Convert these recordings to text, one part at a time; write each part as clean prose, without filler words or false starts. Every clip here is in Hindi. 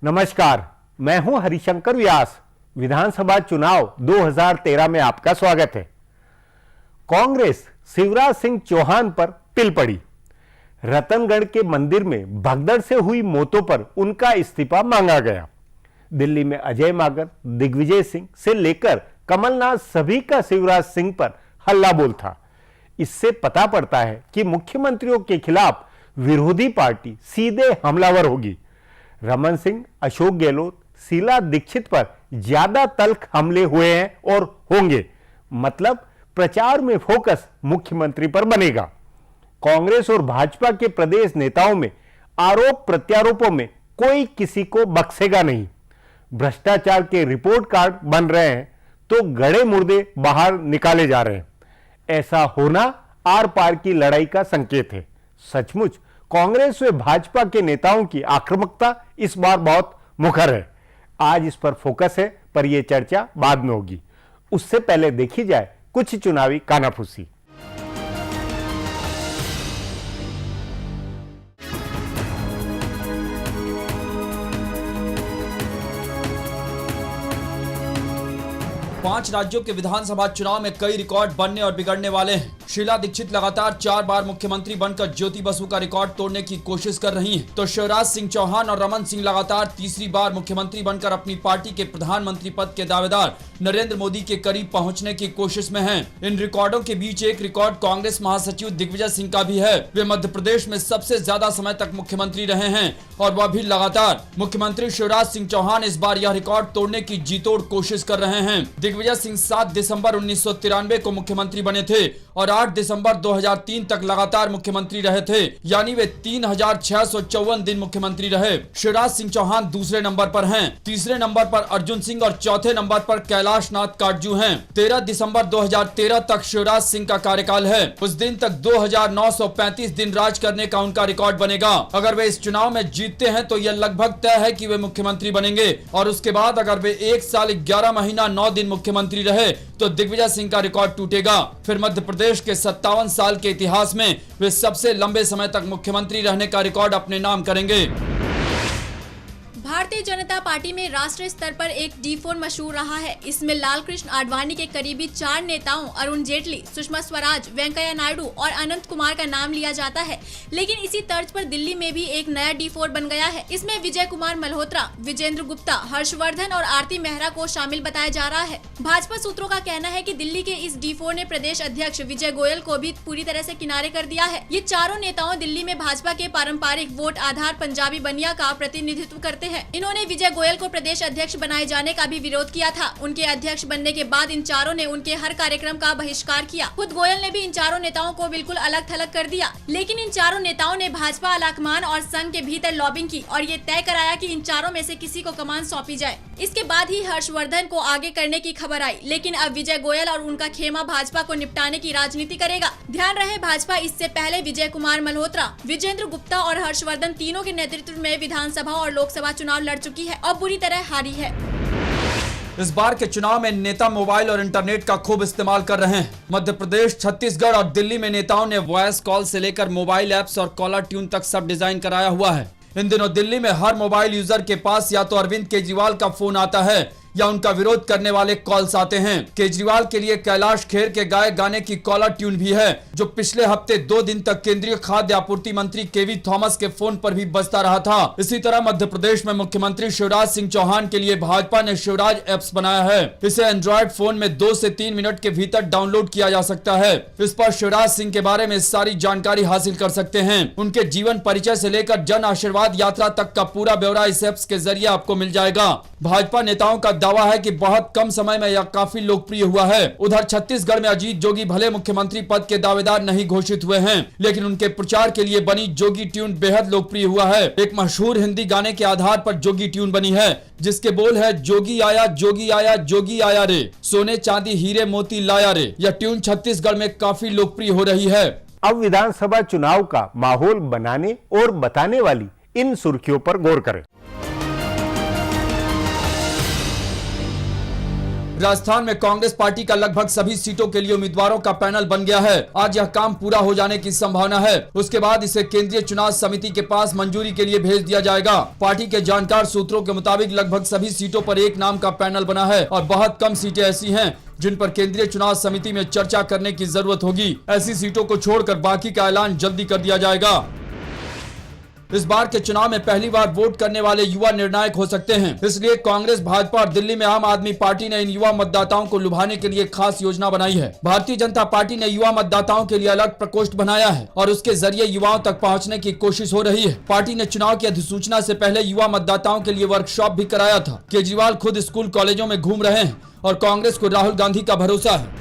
नमस्कार, मैं हूं हरिशंकर व्यास। विधानसभा चुनाव 2013 में आपका स्वागत है। कांग्रेस शिवराज सिंह चौहान पर पिल पड़ी। रतनगढ़ के मंदिर में भगदड़ से हुई मौतों पर उनका इस्तीफा मांगा गया। दिल्ली में अजय मागर, दिग्विजय सिंह से लेकर कमलनाथ सभी का शिवराज सिंह पर हल्ला बोल था। इससे पता पड़ता है कि मुख्यमंत्रियों के खिलाफ विरोधी पार्टी सीधे हमलावर होगी। रमन सिंह, अशोक गहलोत, शीला दीक्षित पर ज्यादा तल्ख हमले हुए हैं और होंगे। मतलब प्रचार में फोकस मुख्यमंत्री पर बनेगा। कांग्रेस और भाजपा के प्रदेश नेताओं में आरोप प्रत्यारोपों में कोई किसी को बख्शेगा नहीं। भ्रष्टाचार के रिपोर्ट कार्ड बन रहे हैं तो गड़े मुर्दे बाहर निकाले जा रहे हैं। ऐसा होना आर पार की लड़ाई का संकेत है। सचमुच कांग्रेस व भाजपा के नेताओं की आक्रामकता इस बार बहुत मुखर है। आज इस पर फोकस है, पर यह चर्चा बाद में होगी। उससे पहले देखी जाए कुछ चुनावी कानाफूसी। पांच राज्यों के विधानसभा चुनाव में कई रिकॉर्ड बनने और बिगड़ने वाले हैं। शीला दीक्षित लगातार 4 बार मुख्यमंत्री बनकर ज्योति बसु का रिकॉर्ड तोड़ने की कोशिश कर रही हैं, तो शिवराज सिंह चौहान और रमन सिंह लगातार तीसरी बार मुख्यमंत्री बनकर अपनी पार्टी के प्रधानमंत्री पद के दावेदार नरेंद्र मोदी के करीब पहुंचने की कोशिश में हैं। इन रिकॉर्डों के बीच एक रिकॉर्ड कांग्रेस महासचिव दिग्विजय सिंह का भी है। वे मध्य प्रदेश में सबसे ज्यादा समय तक मुख्यमंत्री रहे हैं और वह भी लगातार। मुख्यमंत्री शिवराज सिंह चौहान इस बार यह रिकॉर्ड तोड़ने की जीतोड़ कोशिश कर रहे हैं। दिग्विजय सिंह 7 दिसंबर 1993 को मुख्यमंत्री बने थे और 8 दिसंबर 2003 तक लगातार मुख्यमंत्री रहे थे, यानी वे 3654 दिन मुख्यमंत्री रहे। शिवराज सिंह चौहान दूसरे नंबर पर हैं, तीसरे नंबर पर अर्जुन सिंह और चौथे नंबर पर कैलाश नाथ काटजू हैं। 13 दिसंबर 2013 तक शिवराज सिंह का कार्यकाल है। उस दिन तक 2935 दिन राज करने का उनका रिकॉर्ड बनेगा। अगर वे इस चुनाव में जीतते हैं तो यह लगभग तय है कि वे मुख्यमंत्री बनेंगे और उसके बाद अगर वे 1 साल 11 महीना 9 दिन मुख्यमंत्री रहे तो दिग्विजय सिंह का रिकॉर्ड टूटेगा। फिर मध्य प्रदेश के 57 साल के इतिहास में वे सबसे लंबे समय तक मुख्यमंत्री रहने का रिकॉर्ड अपने नाम करेंगे। भारतीय जनता पार्टी में राष्ट्रीय स्तर पर एक D4 मशहूर रहा है। इसमें लालकृष्ण आडवाणी के करीबी 4 नेताओं अरुण जेटली, सुषमा स्वराज, वेंकैया नायडू और अनंत कुमार का नाम लिया जाता है। लेकिन इसी तर्ज पर दिल्ली में भी एक नया D4 बन गया है। इसमें विजय कुमार मल्होत्रा, विजेंद्र गुप्ता, हर्षवर्धन और आरती मेहरा को शामिल बताया जा रहा है। भाजपा सूत्रों का कहना है कि दिल्ली के इस D4 ने प्रदेश अध्यक्ष विजय गोयल को भी पूरी तरह से किनारे कर दिया है। ये चारों नेताओं दिल्ली में भाजपा के पारंपरिक वोट आधार पंजाबी बनिया का प्रतिनिधित्व करते हैं। इन्होंने विजय गोयल को प्रदेश अध्यक्ष बनाए जाने का भी विरोध किया था। उनके अध्यक्ष बनने के बाद इन चारों ने उनके हर कार्यक्रम का बहिष्कार किया। खुद गोयल ने भी इन चारों नेताओं को बिल्कुल अलग थलग कर दिया। लेकिन इन चारों नेताओं ने भाजपा आलाकमान और संघ के भीतर लॉबिंग की और ये तय कराया कि इन चारों में से किसी को कमान सौंपी जाए। इसके बाद ही हर्षवर्धन को आगे करने की खबर आई। लेकिन अब विजय गोयल और उनका खेमा भाजपा को निपटाने की राजनीति करेगा। ध्यान रहे, भाजपा इससे पहले विजय कुमार मल्होत्रा, विजेंद्र गुप्ता और हर्षवर्धन तीनों के नेतृत्व में विधानसभा और लोकसभा चुनाव लड़ चुकी है और बुरी तरह हारी है। इस बार के चुनाव में नेता मोबाइल और इंटरनेट का खूब इस्तेमाल कर रहे हैं। मध्य प्रदेश, छत्तीसगढ़ और दिल्ली में नेताओं ने वॉइस कॉल से लेकर मोबाइल ऐप्स और कॉलर ट्यून तक सब डिजाइन कराया हुआ है। इन दिनों दिल्ली में हर मोबाइल यूजर के पास या तो अरविंद केजरीवाल का फोन आता है या उनका विरोध करने वाले कॉल्स आते हैं। केजरीवाल के लिए कैलाश खेर के गाए गाने की कॉलर ट्यून भी है, जो पिछले हफ्ते 2 दिन तक केंद्रीय खाद्य आपूर्ति मंत्री केवी थॉमस के फोन पर भी बजता रहा था। इसी तरह मध्य प्रदेश में मुख्यमंत्री शिवराज सिंह चौहान के लिए भाजपा ने शिवराज एप्स बनाया है। इसे एंड्रॉइड फोन में 2 से 3 मिनट के भीतर डाउनलोड किया जा सकता है। इस पर शिवराज सिंह के बारे में सारी जानकारी हासिल कर सकते हैं। उनके जीवन परिचय से लेकर जन आशीर्वाद यात्रा तक का पूरा ब्यौरा इस एप्स के जरिए आपको मिल जाएगा। भाजपा नेताओं का दावा है कि बहुत कम समय में यह काफी लोकप्रिय हुआ है। उधर छत्तीसगढ़ में अजीत जोगी भले मुख्यमंत्री पद के दावेदार नहीं घोषित हुए हैं, लेकिन उनके प्रचार के लिए बनी जोगी ट्यून बेहद लोकप्रिय हुआ है। एक मशहूर हिंदी गाने के आधार पर जोगी ट्यून बनी है, जिसके बोल है जोगी आया जोगी आया रे, सोने चांदी हीरे मोती लाया रे। यह ट्यून छत्तीसगढ़ में काफी लोकप्रिय हो रही है। अब विधानसभा चुनाव का माहौल बनाने और बताने वाली इन सुर्खियों पर गौर करें। राजस्थान में कांग्रेस पार्टी का लगभग सभी सीटों के लिए उम्मीदवारों का पैनल बन गया है। आज यह काम पूरा हो जाने की संभावना है। उसके बाद इसे केंद्रीय चुनाव समिति के पास मंजूरी के लिए भेज दिया जाएगा। पार्टी के जानकार सूत्रों के मुताबिक लगभग सभी सीटों पर एक नाम का पैनल बना है और बहुत कम सीटें ऐसी हैं जिन पर केंद्रीय चुनाव समिति में चर्चा करने की जरूरत होगी। ऐसी सीटों को छोड़कर बाकी का ऐलान जल्दी कर दिया जाएगा। इस बार के चुनाव में पहली बार वोट करने वाले युवा निर्णायक हो सकते हैं। इसलिए कांग्रेस, भाजपा और दिल्ली में आम आदमी पार्टी ने इन युवा मतदाताओं को लुभाने के लिए खास योजना बनाई है। भारतीय जनता पार्टी ने युवा मतदाताओं के लिए अलग प्रकोष्ठ बनाया है और उसके जरिए युवाओं तक पहुंचने की कोशिश हो रही है। पार्टी ने चुनाव की अधिसूचना से पहले युवा मतदाताओं के लिए वर्कशॉप भी कराया था। केजरीवाल खुद स्कूल कॉलेजों में घूम रहे हैं और कांग्रेस को राहुल गांधी का भरोसा है।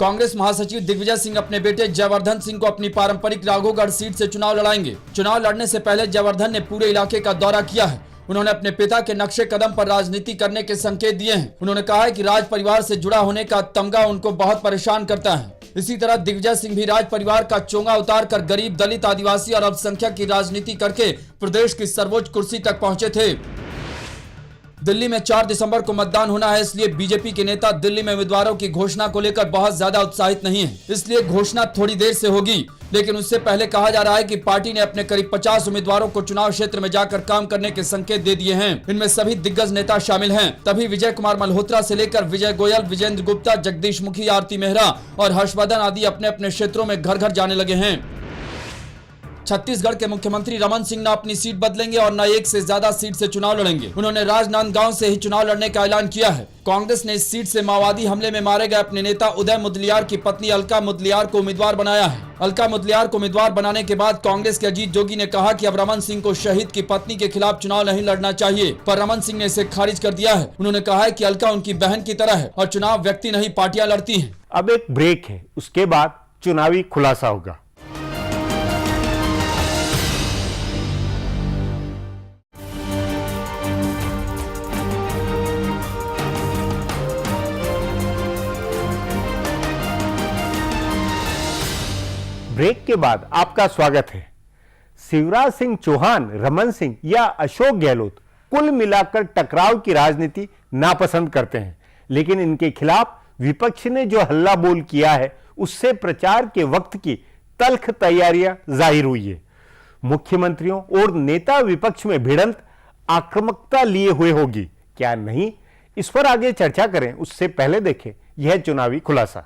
कांग्रेस महासचिव दिग्विजय सिंह अपने बेटे जयवर्धन सिंह को अपनी पारंपरिक राघोगढ़ सीट से चुनाव लड़ाएंगे। चुनाव लड़ने से पहले जयवर्धन ने पूरे इलाके का दौरा किया है। उन्होंने अपने पिता के नक्शे कदम पर राजनीति करने के संकेत दिए हैं। उन्होंने कहा है कि राज परिवार से जुड़ा होने का तमगा उनको बहुत परेशान करता है। इसी तरह दिग्विजय सिंह भी राज परिवार का चोंगा उतार कर गरीब, दलित, आदिवासी और अल्पसंख्यक की राजनीति करके प्रदेश की सर्वोच्च कुर्सी तक पहुंचे थे। दिल्ली में 4 दिसंबर को मतदान होना है, इसलिए बीजेपी के नेता दिल्ली में उम्मीदवारों की घोषणा को लेकर बहुत ज्यादा उत्साहित नहीं है। इसलिए घोषणा थोड़ी देर से होगी, लेकिन उससे पहले कहा जा रहा है कि पार्टी ने अपने करीब 50 उम्मीदवारों को चुनाव क्षेत्र में जाकर काम करने के संकेत दे दिए हैं। इनमें सभी दिग्गज नेता शामिल हैं। तभी विजय कुमार मल्होत्रा से लेकर विजय गोयल, विजेंद्र गुप्ता, जगदीश मुखी, आरती मेहरा और हर्षवर्धन आदि अपने अपने क्षेत्रों में घर घर जाने लगे हैं। छत्तीसगढ़ के मुख्यमंत्री रमन सिंह न अपनी सीट बदलेंगे और न एक से ज्यादा सीट से चुनाव लड़ेंगे। उन्होंने राजनांदगांव से ही चुनाव लड़ने का ऐलान किया है। कांग्रेस ने इस सीट से माओवादी हमले में मारे गए अपने नेता उदय मुदलियार की पत्नी अलका मुदलियार को उम्मीदवार बनाया है। अलका मुदलियार को उम्मीदवार बनाने के बाद कांग्रेस के अजीत जोगी ने कहा कि अब रमन सिंह को शहीद की पत्नी के खिलाफ चुनाव नहीं लड़ना चाहिए, पर रमन सिंह ने इसे खारिज कर दिया है। उन्होंने कहा है कि अलका उनकी बहन की तरह है और चुनाव व्यक्ति नहीं पार्टियां लड़ती हैं। अब एक ब्रेक है, उसके बाद चुनावी खुलासा होगा। ब्रेक के बाद आपका स्वागत है। शिवराज सिंह चौहान, रमन सिंह या अशोक गहलोत कुल मिलाकर टकराव की राजनीति नापसंद करते हैं, लेकिन इनके खिलाफ विपक्ष ने जो हल्ला बोल किया है उससे प्रचार के वक्त की तल्ख तैयारियां जाहिर हुई है। मुख्यमंत्रियों और नेता विपक्ष में भिड़ंत आक्रामकता लिए हुए होगी, क्या नहीं? इस पर आगे चर्चा करें, उससे पहले देखें यह चुनावी खुलासा।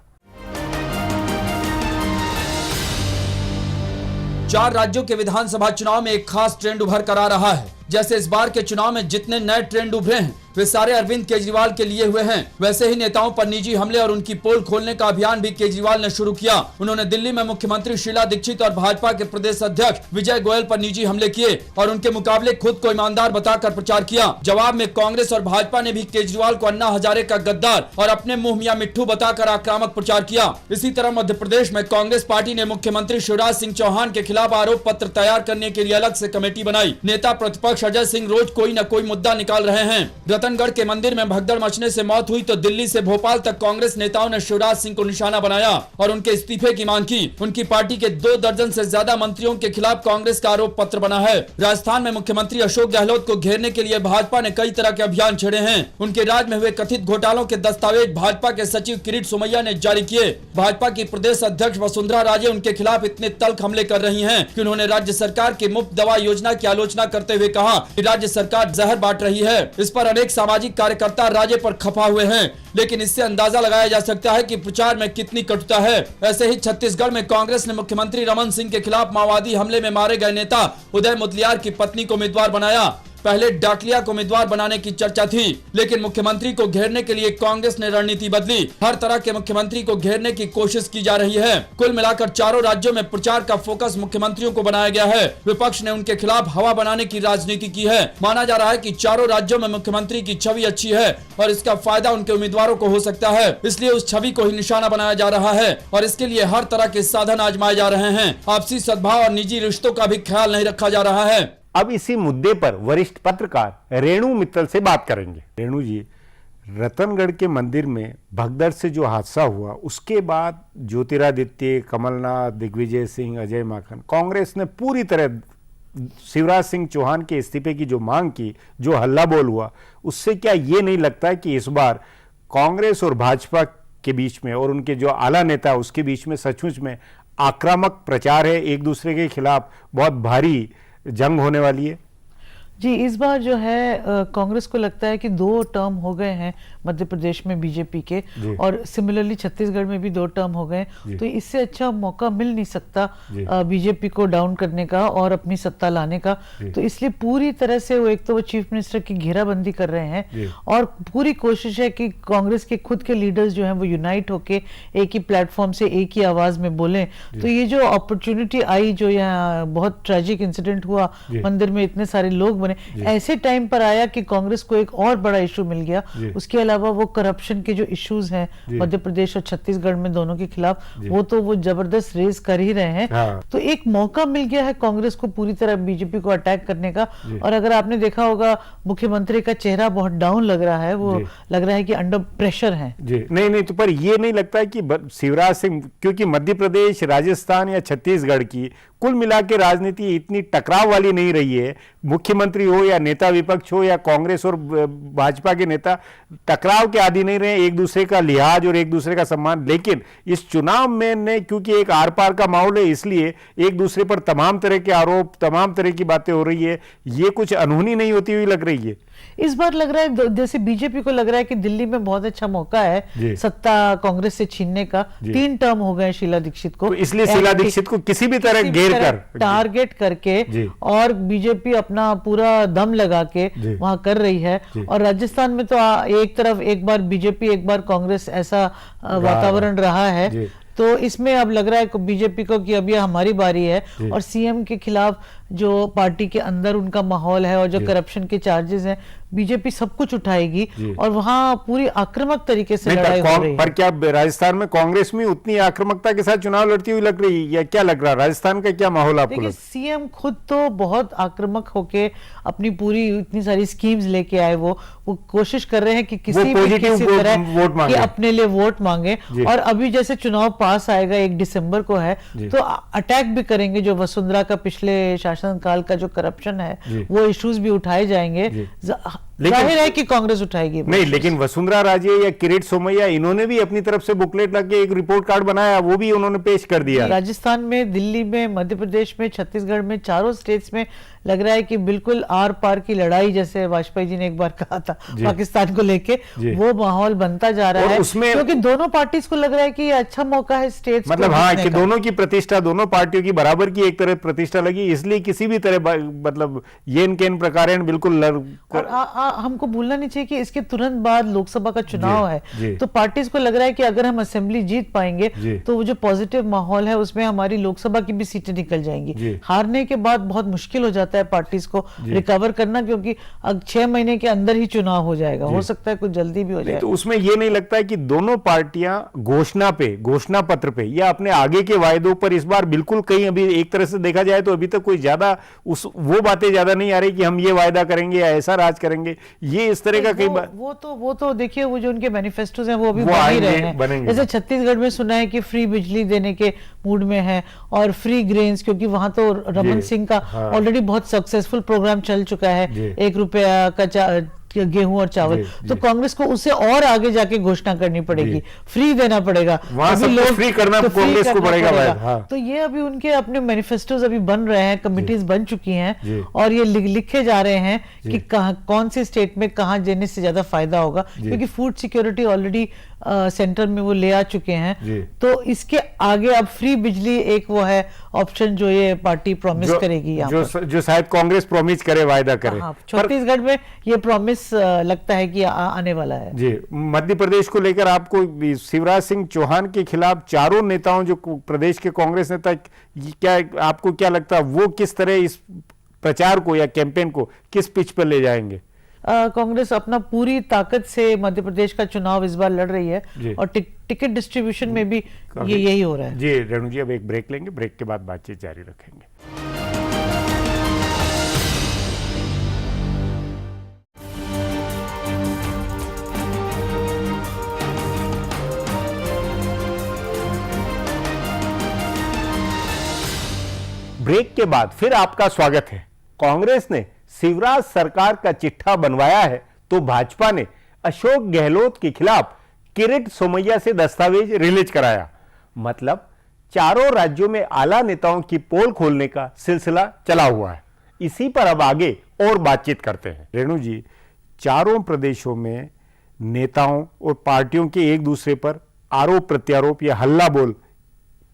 4 राज्यों के विधानसभा चुनाव में एक खास ट्रेंड उभर कर आ रहा है। जैसे इस बार के चुनाव में जितने नए ट्रेंड उभरे हैं वे सारे अरविंद केजरीवाल के लिए हुए हैं। वैसे ही नेताओं पर निजी हमले और उनकी पोल खोलने का अभियान भी केजरीवाल ने शुरू किया। उन्होंने दिल्ली में मुख्यमंत्री शीला दीक्षित और भाजपा के प्रदेश अध्यक्ष विजय गोयल पर निजी हमले किए और उनके मुकाबले खुद को ईमानदार बताकर प्रचार किया। जवाब में कांग्रेस और भाजपा ने भी केजरीवाल को अन्ना हजारे का गद्दार और अपने मुंह मियां मिट्ठू बताकर आक्रामक प्रचार किया। इसी तरह मध्य प्रदेश में कांग्रेस पार्टी ने मुख्यमंत्री शिवराज सिंह चौहान के खिलाफ आरोप पत्र तैयार करने के लिए अलग से कमेटी बनाई। नेता प्रतिपक्ष अजय सिंह रोज कोई न कोई मुद्दा निकाल रहे हैं। रतनगढ़ के मंदिर में भगदड़ मचने से मौत हुई तो दिल्ली से भोपाल तक कांग्रेस नेताओं ने शिवराज सिंह को निशाना बनाया और उनके इस्तीफे की मांग की। उनकी पार्टी के 2 दर्जन से ज्यादा मंत्रियों के खिलाफ कांग्रेस का आरोप पत्र बना है। राजस्थान में मुख्यमंत्री अशोक गहलोत को घेरने के लिए भाजपा ने कई तरह के अभियान छेड़े हैं। उनके राज में हुए कथित घोटालों के दस्तावेज भाजपा के सचिव किरीट सोमैया ने जारी किए। भाजपा की प्रदेश अध्यक्ष वसुंधरा राजे उनके खिलाफ इतने तल्ख हमले कर रही हैं कि उन्होंने राज्य सरकार की मुफ्त दवा योजना की आलोचना करते हुए कहा कि राज्य सरकार जहर बांट रही है। इस पर अनेक सामाजिक कार्यकर्ता राजे पर खफा हुए हैं, लेकिन इससे अंदाजा लगाया जा सकता है कि प्रचार में कितनी कटुता है। ऐसे ही छत्तीसगढ़ में कांग्रेस ने मुख्यमंत्री रमन सिंह के खिलाफ माओवादी हमले में मारे गए नेता उदय मुदलियार की पत्नी को उम्मीदवार बनाया। पहले डाकलिया को उम्मीदवार बनाने की चर्चा थी, लेकिन मुख्यमंत्री को घेरने के लिए कांग्रेस ने रणनीति बदली। हर तरह के मुख्यमंत्री को घेरने की कोशिश की जा रही है। कुल मिलाकर चारों राज्यों में प्रचार का फोकस मुख्यमंत्रियों को बनाया गया है। विपक्ष ने उनके खिलाफ हवा बनाने की राजनीति की है। माना जा रहा है कि चारों राज्यों में मुख्यमंत्री की छवि अच्छी है और इसका फायदा उनके उम्मीदवारों को हो सकता है, इसलिए उस छवि को ही निशाना बनाया जा रहा है और इसके लिए हर तरह के साधन आजमाए जा रहे हैं। आपसी सद्भाव और निजी रिश्तों का भी ख्याल नहीं रखा जा रहा है। अब इसी मुद्दे पर वरिष्ठ पत्रकार रेणु मित्तल से बात करेंगे। रेणु जी, रतनगढ़ के मंदिर में भगदड़ से जो हादसा हुआ उसके बाद ज्योतिरादित्य, कमलनाथ, दिग्विजय सिंह, अजय माकन, कांग्रेस ने पूरी तरह शिवराज सिंह चौहान के इस्तीफे की जो मांग की, जो हल्ला बोल हुआ, उससे क्या ये नहीं लगता है कि इस बार कांग्रेस और भाजपा के बीच में और उनके जो आला नेता उसके बीच में सचमुच में आक्रामक प्रचार है, एक दूसरे के खिलाफ बहुत भारी जंग होने वाली है? जी, इस बार जो है कांग्रेस को लगता है कि 2 टर्म हो गए हैं मध्य प्रदेश में बीजेपी के, और सिमिलरली छत्तीसगढ़ में भी 2 टर्म हो गए, तो इससे अच्छा मौका मिल नहीं सकता बीजेपी को डाउन करने का और अपनी सत्ता लाने का। तो इसलिए पूरी तरह से वो चीफ मिनिस्टर की घेराबंदी कर रहे हैं और पूरी कोशिश है कि कांग्रेस के खुद के लीडर्स जो हैं वो यूनाइट होके एक ही प्लेटफॉर्म से एक ही आवाज में बोलें। तो ये जो अपॉर्चुनिटी आई, जो यहाँ बहुत ट्रेजिक इंसिडेंट हुआ, मंदिर में इतने सारे लोग, ऐसे टाइम पर आया कि कांग्रेस को एक और बड़ा इशू मिल गया। उसके अलावा वो करप्शन के जो इश्यूज हैं मध्य प्रदेश और छत्तीसगढ़ में दोनों के खिलाफ, वो जबरदस्त रेस कर ही रहे हैं। तो एक मौका मिल गया है कांग्रेस को पूरी तरह बीजेपी को अटैक करने का। और अगर आपने देखा होगा मुख्यमंत्री का चेहरा बहुत डाउन लग रहा है, वो लग रहा है कि अंडर प्रेशर है। नहीं, तो पर ये नहीं लगता कि शिवराज सिंह, क्योंकि मध्य प्रदेश, राजस्थान या छत्तीसगढ़ की कुल मिला के राजनीति इतनी टकराव वाली नहीं रही है, मुख्यमंत्री हो या नेता विपक्ष हो या कांग्रेस और भाजपा के नेता टकराव के आदी नहीं रहे, एक दूसरे का लिहाज और एक दूसरे का सम्मान। लेकिन इस चुनाव में ने क्योंकि एक आर पार का माहौल है, इसलिए एक दूसरे पर तमाम तरह के आरोप, तमाम तरह की बातें हो रही है, ये कुछ अनहोनी नहीं होती हुई लग रही है। इस बार लग रहा है जैसे बीजेपी को लग रहा है कि दिल्ली में बहुत अच्छा मौका है सत्ता कांग्रेस से छीनने का। 3 टर्म हो गए शीला दीक्षित को, तो इसलिए शीला दीक्षित को किसी भी तरह घेर कर टारगेट करके और बीजेपी अपना पूरा दम लगा के वहां कर रही है। और राजस्थान में तो एक तरफ एक बार बीजेपी एक बार कांग्रेस, ऐसा वातावरण रहा है। तो इसमें अब लग रहा है बीजेपी को कि अब ये हमारी बारी है, और सीएम के खिलाफ जो पार्टी के अंदर उनका माहौल है और जो करप्शन के चार्जेस हैं, बीजेपी सब कुछ उठाएगी और वहां पूरी आक्रामक तरीके से लड़ाई हो रही है। पर क्या राजस्थान में कांग्रेस में उतनी आक्रामकता के साथ चुनाव लड़ती हुई लग रही है या क्या लग रहा है? राजस्थान का क्या माहौल आपको लगता है? सीएम खुद तो बहुत आक्रामक होके अपनी पूरी इतनी सारी स्कीम्स लेके आए, वो कोशिश कर रहे हैं कि किसी तरह कि अपने लिए वोट मांगे। और अभी जैसे चुनाव पास आएगा 1 दिसंबर को है, तो अटैक भी करेंगे जो वसुंधरा का पिछले शासनकाल का जो करप्शन है, वो इश्यूज भी उठाए जाएंगे। जाहिर है कि कांग्रेस उठाएगी नहीं, लेकिन वसुंधरा राजे या किरीट सोमैया, इन्होंने भी अपनी तरफ से बुकलेट लगे एक रिपोर्ट कार्ड बनाया, वो भी उन्होंने पेश कर दिया। राजस्थान में, दिल्ली में, मध्य प्रदेश में, छत्तीसगढ़ में, चारों स्टेट्स में लग रहा है कि बिल्कुल आर पार की लड़ाई, जैसे वाजपेयी जी ने एक बार कहा था पाकिस्तान को लेके, वो माहौल बनता जा रहा है। उसमें क्योंकि दोनों पार्टीज को लग रहा है कि ये अच्छा मौका है स्टेट्स, मतलब कि दोनों की प्रतिष्ठा, दोनों पार्टियों की बराबर की एक तरह प्रतिष्ठा लगी, इसलिए किसी भी तरह मतलब येन केन प्रकारेण बिल्कुल हमको भूलना नहीं चाहिए कि इसके तुरंत बाद लोकसभा का चुनाव है। तो पार्टीज को लग रहा है कि अगर हम असेंबली जीत पाएंगे तो वो जो पॉजिटिव माहौल है उसमें हमारी लोकसभा की भी सीटें निकल जाएंगी। हारने के बाद बहुत मुश्किल हो जाता है पार्टीज को रिकवर करना, क्योंकि अब 6 महीने के अंदर ही चुनाव हो जाएगा, हो सकता है कुछ जल्दी भी हो जाए। तो उसमें ये नहीं लगता है कि दोनों पार्टियां घोषणा पत्र पे या अपने आगे के वायदों पर इस बार बिल्कुल कहीं, अभी एक तरह से देखा जाए तो अभी तक कोई ज्यादा वो बातें ज्यादा नहीं आ रही कि हम ये वायदा करेंगे या ऐसा राज करेंगे, ये इस तरह का कई बार वो तो देखिए, वो जो उनके मैनिफेस्टोज हैं वो अभी बन ही रहे हैं। जैसे छत्तीसगढ़ में सुना है कि फ्री बिजली देने के मूड में है और फ्री ग्रेन्स, क्योंकि वहां तो रमन सिंह का ऑलरेडी बहुत सक्सेसफुल प्रोग्राम चल चुका है, 1 रुपया का गेहूं और चावल। तो कांग्रेस को उससे और आगे जाके घोषणा करनी पड़ेगी, फ्री देना पड़ेगा, वहां सब लोग फ्री करना कांग्रेस को पड़ेगा। तो ये अभी उनके अपने मैनिफेस्टोज अभी बन रहे हैं, कमिटीज बन चुकी हैं और ये लिखे जा रहे हैं कि कौन से स्टेट में कहां देने से ज्यादा फायदा होगा, क्योंकि फूड सिक्योरिटी ऑलरेडी सेंटर में वो ले आ चुके हैं। तो इसके आगे अब फ्री बिजली एक वो है ऑप्शन जो ये पार्टी प्रॉमिस करेगी, जो शायद कांग्रेस प्रॉमिस करे, वायदा करे। छत्तीसगढ़ में ये प्रॉमिस लगता है कि आने वाला है। जी, मध्य प्रदेश को लेकर आपको शिवराज सिंह चौहान के खिलाफ चारों नेताओं, जो प्रदेश के कांग्रेस नेता, क्या आपको क्या लगता है वो किस तरह इस प्रचार को या कैंपेन को किस पिच पर ले जाएंगे? कांग्रेस अपना पूरी ताकत से मध्य प्रदेश का चुनाव इस बार लड़ रही है और टिकट डिस्ट्रीब्यूशन में भी यही हो रहा है। जी रेणु जी, अब एक ब्रेक लेंगे, ब्रेक के बाद बातचीत जारी रखेंगे। ब्रेक के बाद फिर आपका स्वागत है। कांग्रेस ने शिवराज सरकार का चिट्ठा बनवाया है तो भाजपा ने अशोक गहलोत के खिलाफ किरीट सोमैया से दस्तावेज रिलीज कराया। मतलब चारों राज्यों में आला नेताओं की पोल खोलने का सिलसिला चला हुआ है। इसी पर अब आगे और बातचीत करते हैं। रेणु जी, चारों प्रदेशों में नेताओं और पार्टियों के एक दूसरे पर आरोप प्रत्यारोप या हल्ला बोल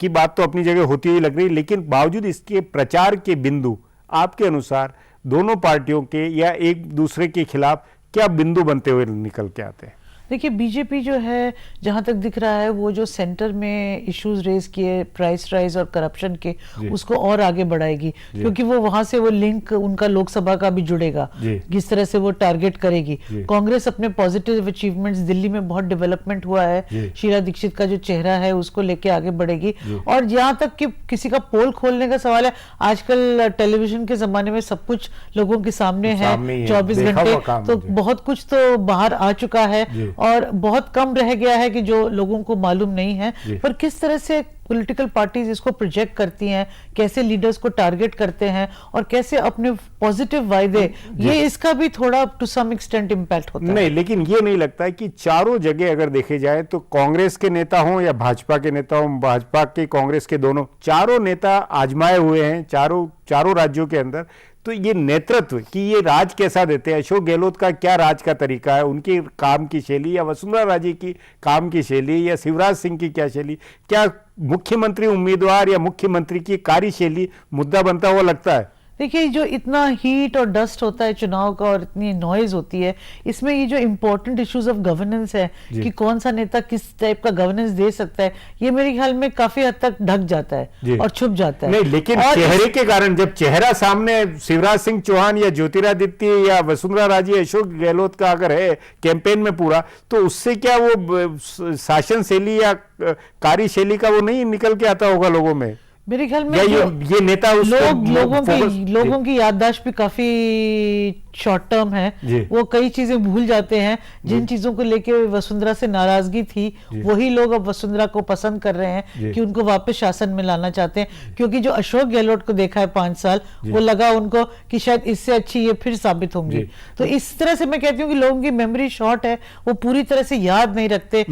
की बात तो अपनी जगह होती हुई लग रही, लेकिन बावजूद इसके प्रचार के बिंदु आपके अनुसार दोनों पार्टियों के या एक दूसरे के खिलाफ क्या बिंदु बनते हुए निकल के आते हैं? देखिए, बीजेपी जो है जहां तक दिख रहा है वो जो सेंटर में इश्यूज रेज किए प्राइस राइज और करप्शन के, उसको और आगे बढ़ाएगी, क्योंकि वो वहां से वो लिंक उनका लोकसभा का भी जुड़ेगा, किस तरह से वो टारगेट करेगी। कांग्रेस अपने पॉजिटिव अचीवमेंट्स, दिल्ली में बहुत डेवलपमेंट हुआ है, शीला दीक्षित का जो चेहरा है उसको लेके आगे बढ़ेगी। और जहां तक कि किसी का पोल खोलने का सवाल है, आजकल टेलीविजन के जमाने में सब कुछ लोगों के सामने है 24 घंटे, तो बहुत कुछ तो बाहर आ चुका है और बहुत कम रह गया है कि जो लोगों को मालूम नहीं है। पर किस तरह से पॉलिटिकल पार्टीज इसको प्रोजेक्ट करती हैं, कैसे लीडर्स को टारगेट करते हैं और कैसे अपने पॉजिटिव वायदे, ये इसका भी थोड़ा टू सम एक्सटेंट इम्पैक्ट होता है। नहीं, लेकिन ये नहीं लगता है कि चारों जगह अगर देखे जाए तो कांग्रेस के नेता हों या भाजपा के नेता हों, भाजपा के कांग्रेस के दोनों, चारों नेता आजमाए हुए हैं चारों राज्यों के अंदर। तो ये नेतृत्व कि ये राज कैसा देते हैं, अशोक गहलोत का क्या राज का तरीका है, उनकी काम की शैली, या वसुंधरा राजे की काम की शैली, या शिवराज सिंह की क्या शैली, क्या मुख्यमंत्री उम्मीदवार या मुख्यमंत्री की कार्यशैली मुद्दा बनता हुआ लगता है? देखिए, जो इतना हीट और डस्ट होता है चुनाव का और इतनी नॉइज होती है, इसमें ये जो इंपॉर्टेंट इश्यूज ऑफ गवर्नेंस है कि कौन सा नेता किस टाइप का गवर्नेंस दे सकता है, ये मेरे ख्याल में काफी हद तक ढक जाता है और छुप जाता है। नहीं, लेकिन चेहरे के कारण, जब चेहरा सामने शिवराज सिंह चौहान या ज्योतिरादित्य या वसुंधरा राजे, अशोक गहलोत का अगर है कैंपेन में पूरा, तो उससे क्या वो शासन शैली या कार्यशैली का वो नहीं निकल के आता होगा लोगों में? मेरे ख्याल में ये नेता लोगों की याददाश्त भी काफी शॉर्ट टर्म है, वो कई चीजें भूल जाते हैं। जिन चीजों को लेके वसुंधरा से नाराजगी थी, वही लोग अब वसुंधरा को पसंद कर रहे हैं कि उनको वापस शासन में लाना चाहते हैं, क्योंकि जो अशोक गहलोत को देखा है 5 साल, वो लगा उनको कि शायद इससे अच्छी ये फिर साबित होंगी। तो इस तरह से मैं कहती हूँ कि लोगों की मेमोरी शॉर्ट है, वो पूरी तरह से याद नहीं रखते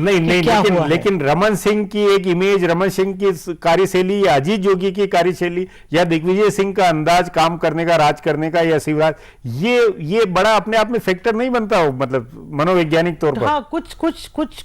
लेकिन रमन सिंह की एक इमेज, रमन सिंह की कार्यशैली या अजीत जोगी की कार्यशैली या दिग्विजय सिंह का अंदाज काम करने का, राज करने का, या शिवराज, ये बड़ा अपने आप में फैक्टर नहीं बनता हो, मतलब मनोवैज्ञानिक तौर पर? हाँ,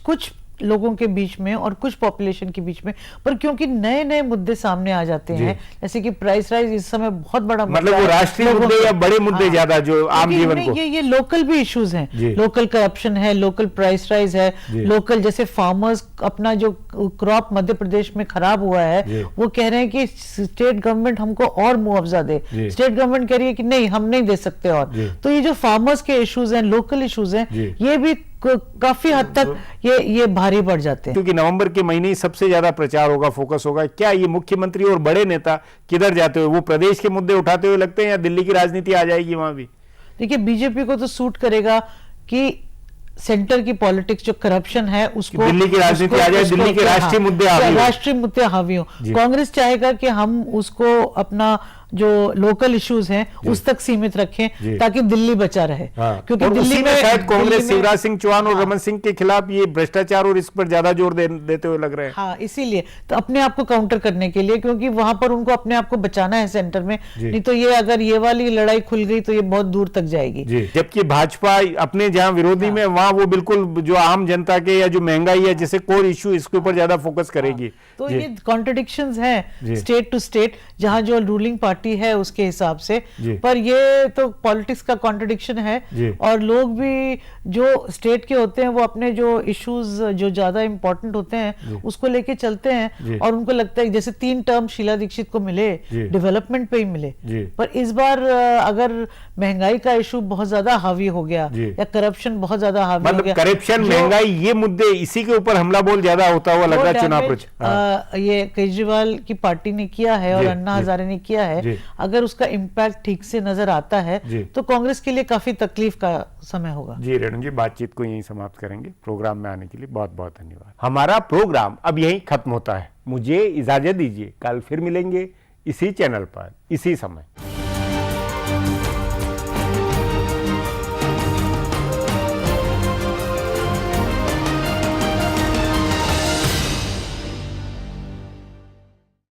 कुछ लोगों के बीच में और कुछ पॉपुलेशन के बीच में, पर क्योंकि नए नए मुद्दे सामने आ जाते हैं, जैसे कि प्राइस राइज इस समय बहुत बड़ा मतलब वो राष्ट्रीय मुद्दे या बड़े मुद्दे ज्यादा जो आम जीवन को, ये लोकल भी इश्यूज हैं, लोकल करप्शन है, लोकल प्राइस राइज है, लोकल जैसे फार्मर्स अपना जो क्रॉप मध्य प्रदेश में खराब हुआ है, वो कह रहे हैं कि स्टेट गवर्नमेंट हमको और मुआवजा दे। स्टेट गवर्नमेंट कह रही है कि नहीं, हम नहीं दे सकते। और तो ये जो फार्मर्स के इश्यूज हैं, लोकल इश्यूज हैं, ये भी काफी हद तक ये भारी पड़ जाते हैं। क्योंकि नवंबर के महीने ही सबसे ज्यादा प्रचार होगा, फोकस होगा। क्या ये मुख्यमंत्री और बड़े नेता किधर जाते हुए, वो प्रदेश के मुद्दे उठाते हुए लगते हैं या दिल्ली की राजनीति आ जाएगी वहां भी? देखिए, बीजेपी को तो सूट करेगा कि सेंटर की पॉलिटिक्स जो करप्शन है उसको, दिल्ली की राजनीति आ जाए, दिल्ली के राष्ट्रीय मुद्दे हावी हो। कांग्रेस चाहेगा कि हम उसको अपना जो लोकल इश्यूज हैं उस तक सीमित रखें ताकि दिल्ली बचा रहे। क्योंकि दिल्ली में शायद कांग्रेस शिवराज सिंह चौहान और रमन सिंह के खिलाफ ये भ्रष्टाचार और इस पर ज्यादा जोर देते हुए लग रहे हैं। हाँ, इसीलिए तो अपने आप को काउंटर करने के लिए, क्योंकि वहां पर उनको अपने आप को बचाना है सेंटर में, नहीं तो ये अगर ये वाली लड़ाई खुल गई तो ये बहुत दूर तक जाएगी। जबकि भाजपा अपने जहां विरोधी में, वहां वो बिल्कुल जो आम जनता के या जो महंगाई है जैसे कोर इश्यू, इसके ऊपर ज्यादा फोकस करेगी। तो ये कॉन्ट्रडिक्शंस हैं स्टेट टू स्टेट, जहां जो रूलिंग पार्टी है उसके हिसाब से, पर ये तो पॉलिटिक्स का कॉन्ट्रडिक्शन है। और लोग भी जो स्टेट के होते हैं वो अपने जो इश्यूज जो ज्यादा इंपॉर्टेंट होते हैं उसको लेके चलते हैं, और उनको लगता है जैसे 3 टर्म शीला दीक्षित को मिले, डेवलपमेंट पे ही मिले, पर इस बार अगर महंगाई का इशू बहुत ज्यादा हावी हो गया या करप्शन बहुत ज्यादा हावी हो गया, करप्शन, महंगाई, ये मुद्दे, इसी के ऊपर हमला बोल ज्यादा होता हुआ लग रहा है चुनाव प्रचार। ये केजरीवाल की पार्टी ने किया है और अन्ना हजारे ने किया है। अगर उसका इम्पैक्ट ठीक से नजर आता है तो कांग्रेस के लिए काफी तकलीफ का समय होगा। जी रेणु जी, बातचीत को यहीं समाप्त करेंगे। प्रोग्राम में आने के लिए बहुत बहुत धन्यवाद। हमारा प्रोग्राम अब यहीं खत्म होता है, मुझे इजाजत दीजिए। कल फिर मिलेंगे इसी चैनल पर, इसी समय।